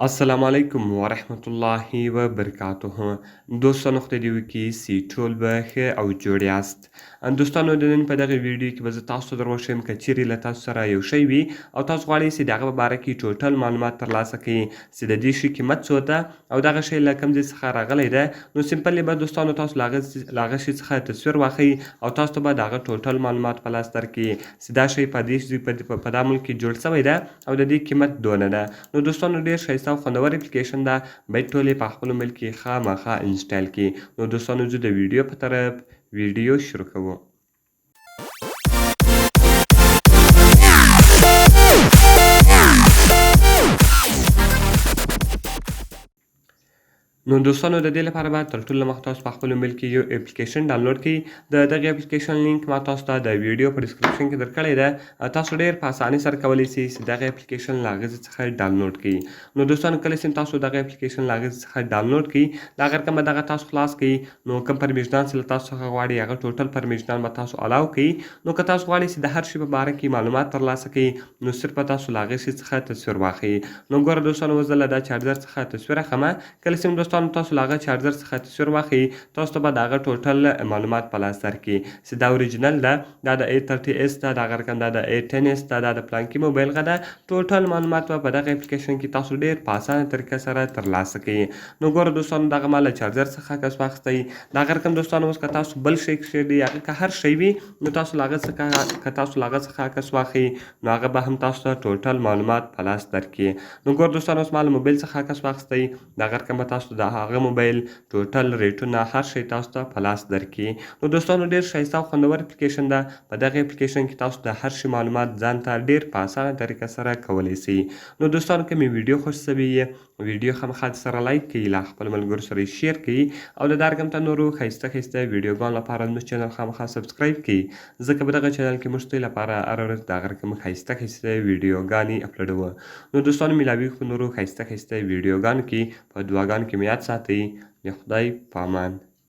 السلام علیکم ورحمت الله وبرکاته. دوستانو خدای دې وکړي چې ټول به ښه او جوړ یاست. دوستانو د نن په دغه ویډیو کې به زه تاسو ته در وښیم که چیرې له تاسو سره یو شی وي او تاسو غواړئ چې د هغه په باره کې ټوټل معلومات ترلاسه کړئ چې د دې شي قیمت څو ده او دغه شی له کوم ځای څخه راغلی ده، نو سمپل به دوستانو تاسو له هغه شي څخه تصویر واخلئ او تاسو ته به د هغه ټوټل معلومات په لاس درکړي چې دا شی په دا ملک کې جوړ شوی ده او د دې قیمت دونه ده. نو دوستانو ډېر ښایسته او خوندور اپلیکیشن ده، باید ټول یې په خپلو موبایل کې خامخا انسټال کړي. نو دوستانو زه د ویډیو په طرف ویډیو شروع کوو. نو دوستانو د دې لپاره باید تر ټولو مخکې تاسو په خپل موبایل کې یو اپلیکیشن ډاونلوډ کړئ. د دغې اپلیکیشن لینک ما تاسو ته د ویډیو په ډسکرپشن کې درکړی ده. تاسو ډېر په اسانۍ سره کولی شئ چې دغه اپلیکیشن له هغه ځای څخه ډاونلوډ کړئ. نو دوستانو کله چې تاسو دغه اپلیکیشن له هغه ځای څخه ډاونلوډ کړئ، د هغه کومه دغه تاسو خلاص کړئ، نو کوم پرمیشنان چې له تاسو څخه غواړي هغه ټوټل پرمیشنان به تاسو الاو کړئ. نو که تاسو غواړئ چې د هر شي په باره کې معلومات ترلاسه کړئ، نو صرف به تاسو له هغې شي څخه تصویر واخلئ. نو ګوره دوستانو زه له دا چارجر څخه تصویر اخلم. کله چې دوستانو تاسو له هغه چارجر څخه تصویر واخلئ، تاسو ته به د هغه ټوټل معلومات په لاس درکړي چې دا اوریجنل ده، دا د A30s ده، د هغه رقم دا د A10s ده، دا د پلانکي موبایل غه ده. ټوټل معلومات به په دغه اپلیکیشن کې تاسو ډېر په اسانه طریقه سره ترلاسه کړئ. نو ګوره دوستانو دغه ما له چارجر څخه عکس واخیستی. د هغه رقم دوستانو اوس که تاسو بل شی کښېږدئ، هغه که هر شی وي، نو تاسو له هغه څخه عکس واخلئ، نو هغه به هم تاسو ته ټوټل معلومات په لاس درکړي. نو ګوره دوستانو اوس ما له موبایل څخه عکس واخیستی، د هغه رقم به تاسو د هغه موبایل ټوټل ریټونه هر شی تاسو ته په لاس درکړي. نو دوستانو ډېر ښایسته او خوندور اپلیکیشن ده. په دغه اپلیکیشن کې تاسو د هر شي معلومات ځان ته ډېر په اسانه طریقه سره کولی شئ. نو دوستانو که مې ویډیو خوښ شوې وي، ویډیو خامخا سره لایک کړئ، له خپلو ملګرو سره یې شیر کړئ او د دا رقم ته نورو ښایسته ویډیوګانو لپاره زموږ چینل خامخا سبسکرایب کړئ، ځکه په دغه چینل کې موږ ستاسو لپاره هره ورځ د هغه رقم ښایسته ویډیوګانې اپلوډوو. نو دوستانو میلاویږو په نورو ښایسته ویډیوګانو کې. په دعاګانو کې مې یاد ساتئ. د خدای په امان.